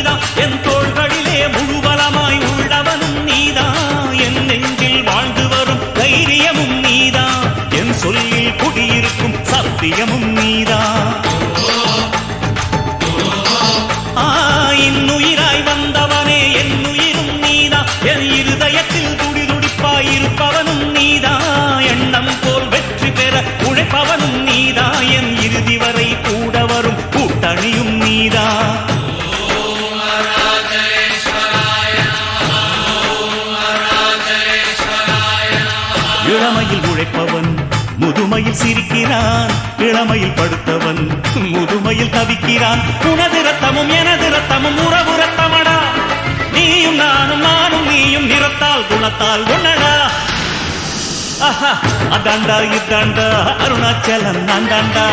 நீதான், என் தோள்களிலே முழுபலமாய் உள்ளவனும் நீதான், என் நெஞ்சில் வாழ்ந்து வரும் தைரியமும் நீதான், என் சொல்லில் குடியிருக்கும் சத்தியமும் நீதான். இன்னுயிராய் வந்தவனே என் உயிரும் நீதான், என் இருதயத்தில் துடிதுடிப்பாயிருப்பவனும் நீதான், எண்ணம் போல் வெற்றி பெற உழைப்பவனும் நீதான், என் இறுதி வரை கூட வரும் கூட்டணியும் நீதான். இளமையில் உழைப்பவன் முதுமையில் சிரிக்கிறான், இளமையில் படுத்தவன் முதுமையில் தவிக்கிறான். உனது ரத்தமும் எனது ரத்தமும் உறவு ரத்தமடா, நீயும் நானும் நானும் நீயும் நிறத்தால் குணத்தால் ஒன்னடா. அதாண்டா இதாண்டா அருணாச்சலம் நான் தாண்டா.